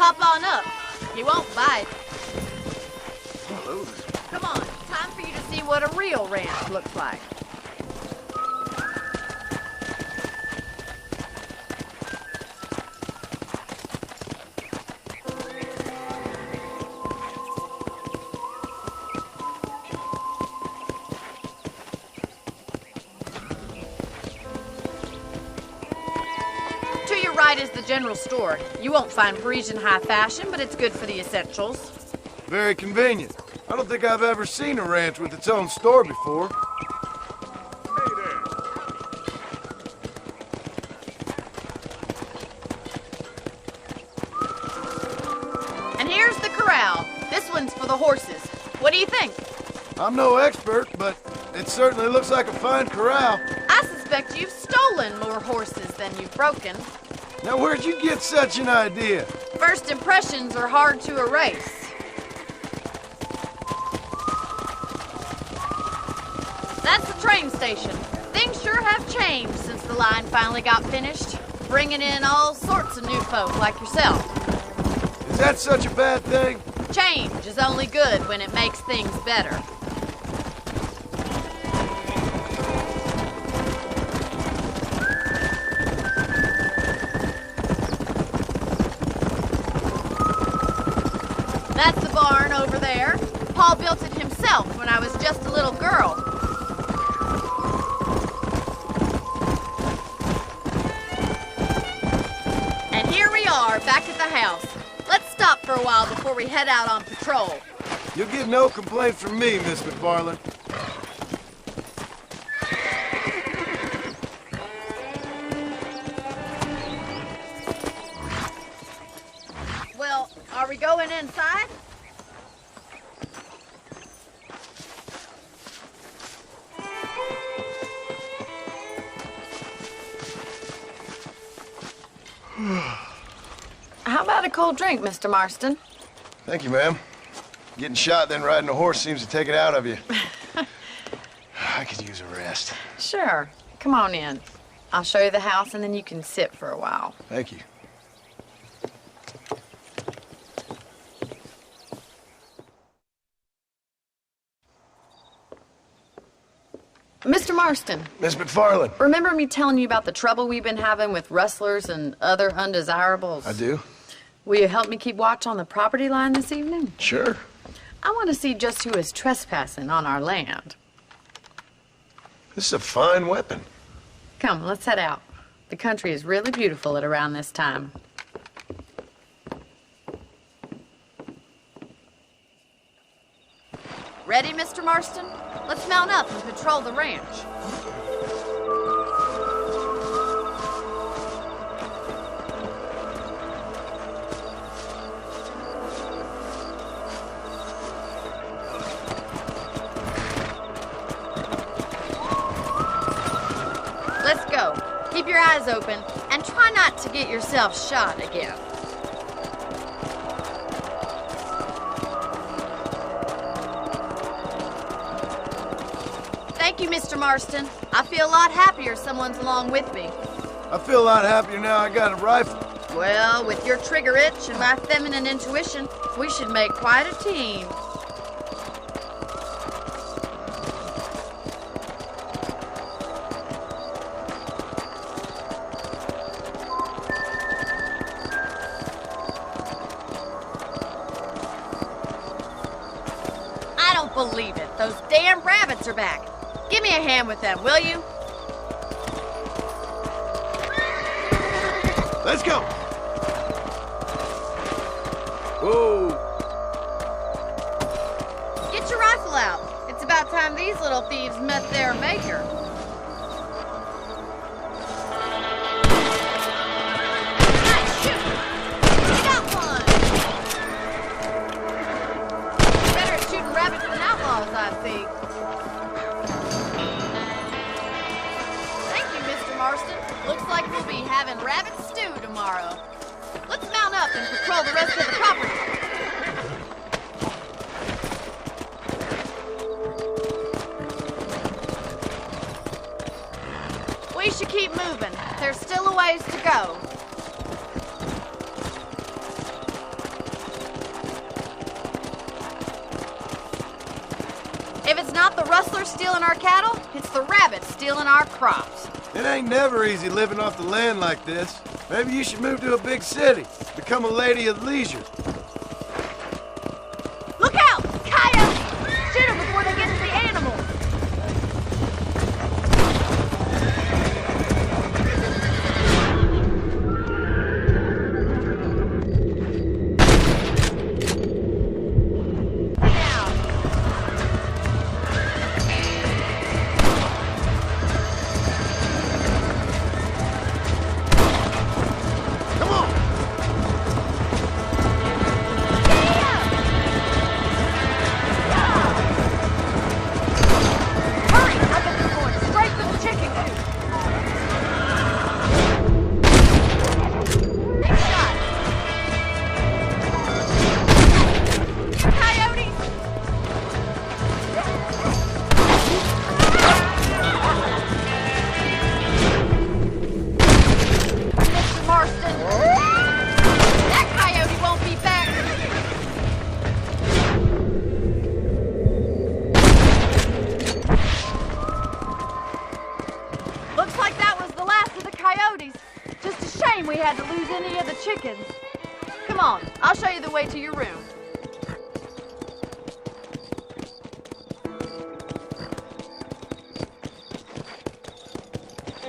Hop on up. He won't bite. Hello. Come on, time for you to see what a real ranch looks like. To your right is the general store. You won't find Parisian high fashion, but it's good for the essentials. Very convenient. I don't think I've ever seen a ranch with its own store before. Hey there. And here's the corral. This one's for the horses. What do you think? I'm no expert, but it certainly looks like a fine corral. I suspect you've stolen more horses than you've broken. Now, where'd you get such an idea? First impressions are hard to erase. That's the train station. Things sure have changed since the line finally got finished, bringing in all sorts of new folk like yourself. Is that such a bad thing? Change is only good when it makes things better. That's the barn over there. Paul built it himself when I was just a little girl. And here we are, back at the house. Let's stop for a while before we head out on patrol. You'll get no complaint from me, Miss McFarland. Well, are we going inside? How about a cold drink, Mr. Marston? Thank you, ma'am. Getting shot, then riding a horse seems to take it out of you. I could use a rest. Sure. Come on in. I'll show you the house, and then you can sit for a while. Thank you. Mr. Marston. Miss McFarland. Remember me telling you about the trouble we've been having with rustlers and other undesirables? I do. Will you help me keep watch on the property line this evening? Sure. I want to see just who is trespassing on our land. This is a fine weapon. Come, let's head out. The country is really beautiful at around this time. Ready, Mr. Marston? Let's mount up and patrol the ranch. Let's go. Keep your eyes open and try not to get yourself shot again. Thank you, Mr. Marston. I feel a lot happier someone's along with me. I feel a lot happier now I got a rifle. Well, with your trigger itch and my feminine intuition, we should make quite a team. I don't believe it. Those damn rabbits are back. Give me a hand with them, will you? Let's go. Whoa. Get your rifle out. It's about time these little thieves met their maker. Nice shoot. You got one. Better at shooting rabbits than outlaws, I see. Thank you, Mr. Marston. Looks like we'll be having rabbit stew tomorrow. Let's mount up and patrol the rest of the property. We should keep moving. There's still a ways to go. If it's not the rustlers stealing our cattle, it's the rabbits stealing our crops. It ain't never easy living off the land like this. Maybe you should move to a big city. Become a lady of leisure. Look out! Coyotes! Shoot them before they get to the animals. We had to lose any of the chickens. Come on, I'll show you the way to your room.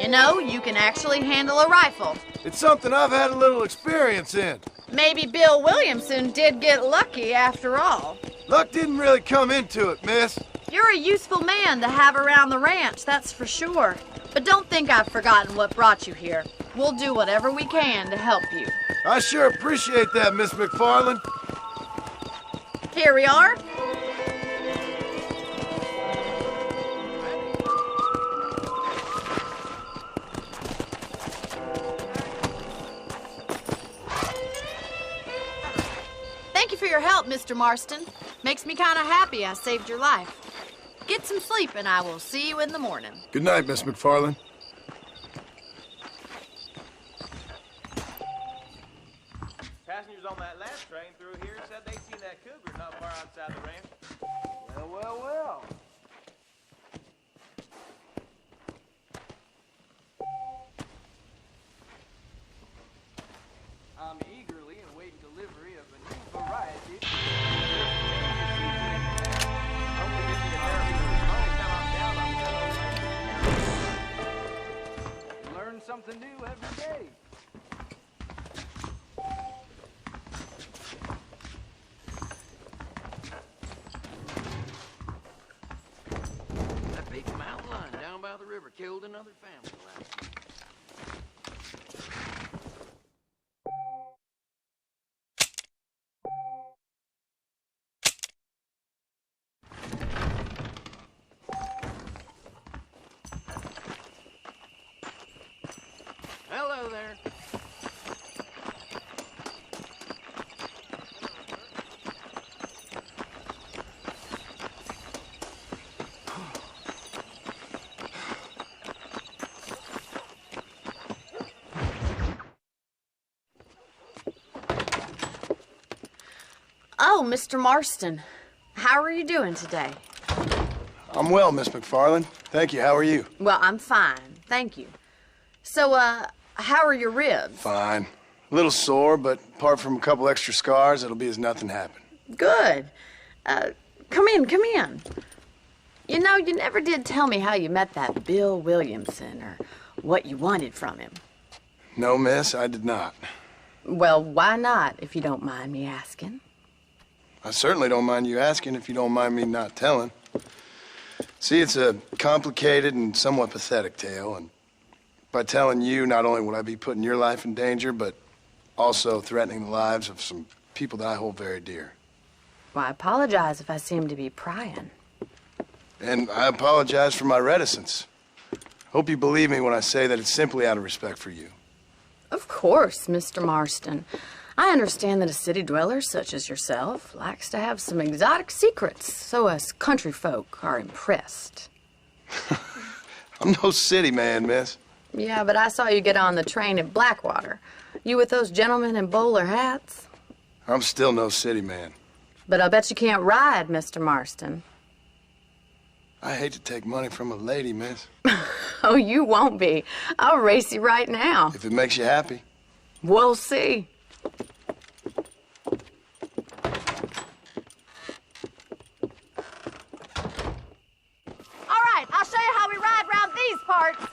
You know, you can actually handle a rifle. It's something I've had a little experience in. Maybe Bill Williamson did get lucky after all. Luck didn't really come into it, miss. You're a useful man to have around the ranch, that's for sure. But don't think I've forgotten what brought you here. We'll do whatever we can to help you. I sure appreciate that, Miss McFarland. Here we are. Thank you for your help, Mr. Marston. Makes me kind of happy I saved your life. Get some sleep and I will see you in the morning. Good night, Miss McFarland. Passengers on that last train through here said they'd seen that cougar not far outside the ranch. Well, well, well. I'm eagerly awaiting delivery of a new variety. Learn something new every day. That big mountain lion down by the river killed another family last week. Hello there. Oh, Mr. Marston. How are you doing today? I'm well, Miss McFarland. Thank you. How are you? Well, I'm fine. Thank you. So, how are your ribs? Fine. A little sore, but apart from a couple extra scars, it'll be as nothing happened. Good. Come in, come in. You know, you never did tell me how you met that Bill Williamson or what you wanted from him. No, miss, I did not. Well, why not, if you don't mind me asking? I certainly don't mind you asking if you don't mind me not telling. See, it's a complicated and somewhat pathetic tale, and by telling you, not only would I be putting your life in danger, but also threatening the lives of some people that I hold very dear. Well, I apologize if I seem to be prying. And I apologize for my reticence. Hope you believe me when I say that it's simply out of respect for you. Of course, Mr. Marston. I understand that a city dweller such as yourself likes to have some exotic secrets, so us country folk are impressed. I'm no city man, miss. Yeah, but I saw you get on the train at Blackwater. You with those gentlemen in bowler hats? I'm still no city man. But I'll bet you can't ride, Mr. Marston. I hate to take money from a lady, miss. Oh, you won't be. I'll race you right now. If it makes you happy. We'll see. All right, I'll show you how we ride around these parts.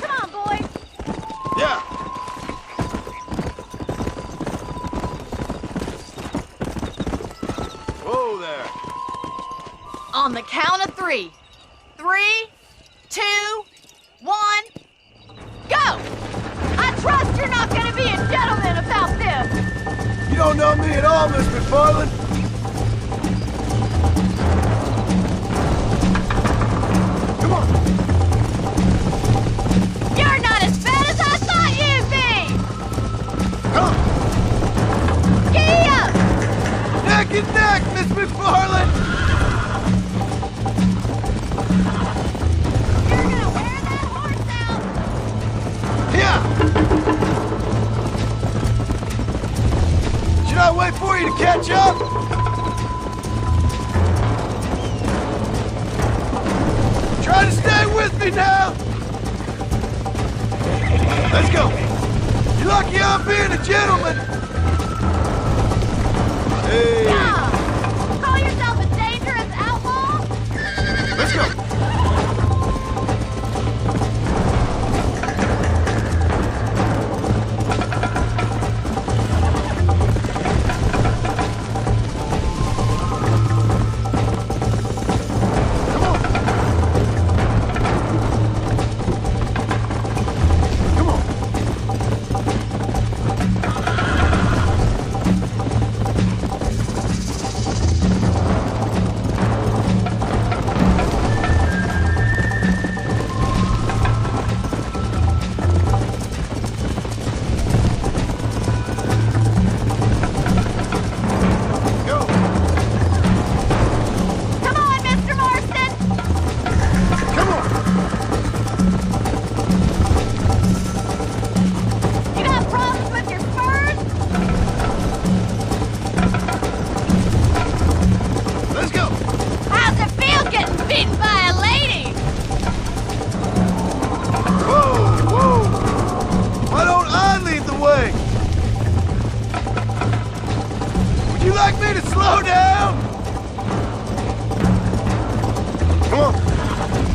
Come on, boys. Yeah. Whoa there. On the count of 3. 3, 2, 1, go! I trust you're not gonna be a gentleman about this. You don't know me at all, Miss McFarland. Come on. You're not as bad as I thought you'd be! Come. Giddy up! Neck and neck, Miss McFarland. You're gonna wear that horse out! Yeah. Should I wait for you to catch up? Try to stay with me now. Let's go. You're lucky I'm being a gentleman. Hey. Yeah! Call yourself a dangerous outlaw? Let's go.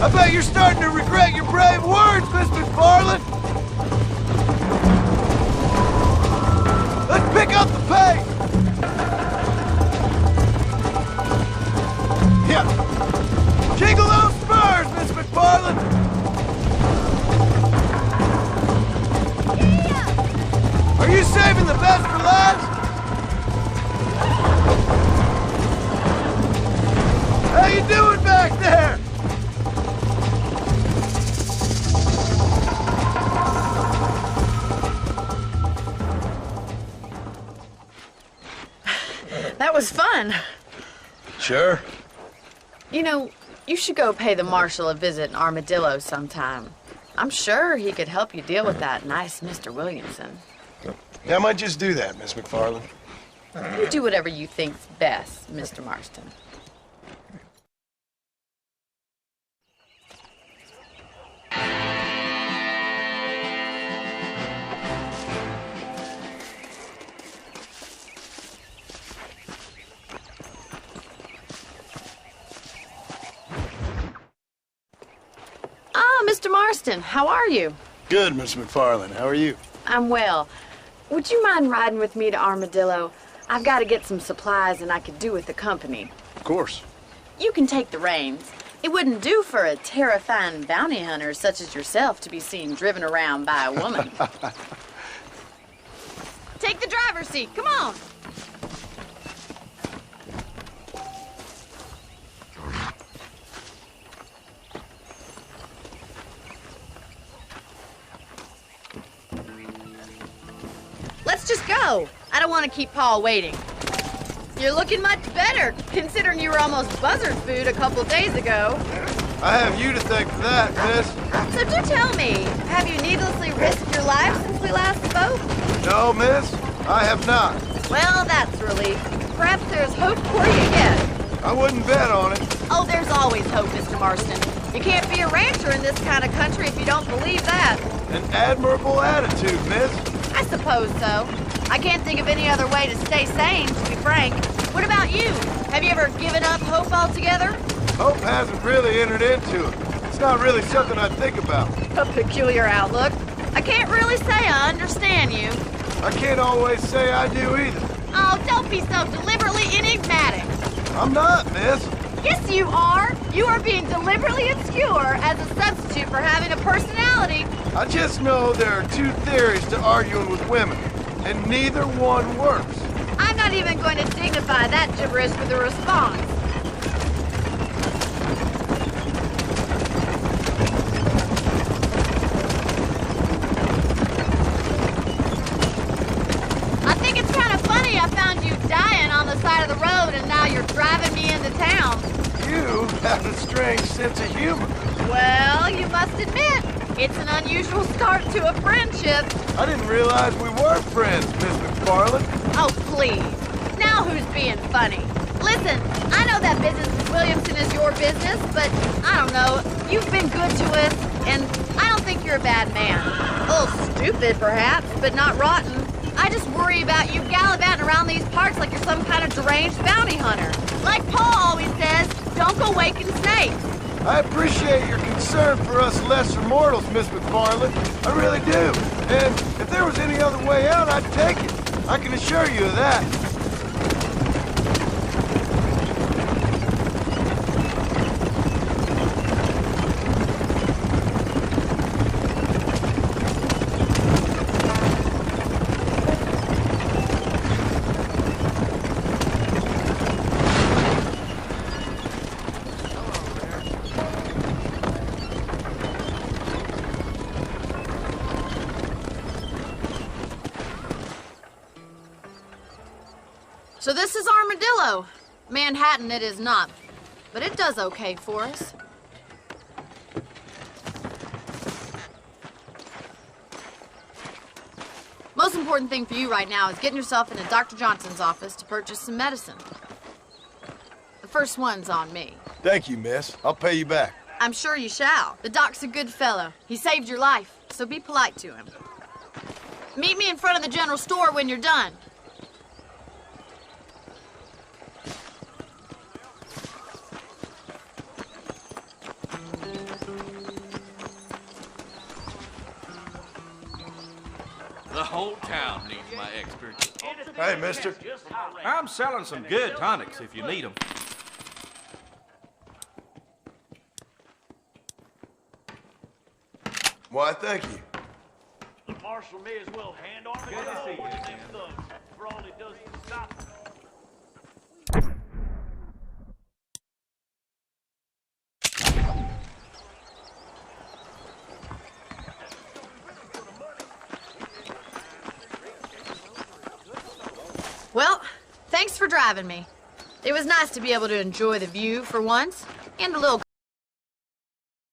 I bet you're starting to regret your brave words, Miss McFarland. Let's pick up the pace. Yeah. Jiggle those spurs, Miss McFarland. Yeah. Are you saving the best for last? How you doing back there? That was fun. Sure. You know, you should go pay the marshal a visit in Armadillo sometime. I'm sure he could help you deal with that nice Mr. Williamson. Yeah, I might just do that, Miss McFarland. You do whatever you think's best, Mr. Marston. Mr. Marston, how are you? Good, Miss McFarland. How are you? I'm well. Would you mind riding with me to Armadillo? I've got to get some supplies and I could do with the company. Of course. You can take the reins. It wouldn't do for a terrifying bounty hunter such as yourself to be seen driven around by a woman. Take the driver's seat. Come on. Let's just go. I don't want to keep Paul waiting. You're looking much better, considering you were almost buzzard food a couple days ago. I have you to thank for that, miss. So do tell me, have you needlessly risked your life since we last spoke? No, miss, I have not. Well, that's a relief. Perhaps there's hope for you yet. I wouldn't bet on it. Oh, there's always hope, Mr. Marston. You can't be a rancher in this kind of country if you don't believe that. An admirable attitude, miss. I suppose so. I can't think of any other way to stay sane, to be frank. What about you? Have you ever given up hope altogether? Hope hasn't really entered into it. It's not really something I think about. A peculiar outlook. I can't really say I understand you. I can't always say I do either. Oh, don't be so deliberately enigmatic. I'm not, miss. Yes, you are. You are being deliberately obscure as a substitute for having a personality. I just know there are two theories to arguing with women, and neither one works. I'm not even going to dignify that gibberish with a response. I think it's kind of funny I found you dying on the side of the road and now you're driving me into town. You have a strange sense of humor. Well, you must admit, it's an unusual start to a friendship. I didn't realize we were friends, Miss McFarland. Oh, please. Now who's being funny? Listen, I know that business with Williamson is your business, but I don't know. You've been good to us, and I don't think you're a bad man. A little stupid, perhaps, but not rotten. I just worry about you gallivanting around these parts like you're some kind of deranged bounty hunter. Like Paul always says, don't go waking snakes. I appreciate your concern for us lesser mortals, Miss McFarland. I really do. And if there was any other way out, I'd take it. I can assure you of that. So this is Armadillo. Manhattan it is not, but it does okay for us. Most important thing for you right now is getting yourself into Dr. Johnson's office to purchase some medicine. The first one's on me. Thank you, miss. I'll pay you back. I'm sure you shall. The doc's a good fellow. He saved your life, so be polite to him. Meet me in front of the general store when you're done. The whole town needs my expertise. Hey, mister. I'm selling some good tonics if you need them. Why, thank you. The marshal may as well hand Armadillo one of them thugs for all he does to stop them. Well, thanks for driving me. It was nice to be able to enjoy the view for once, and a little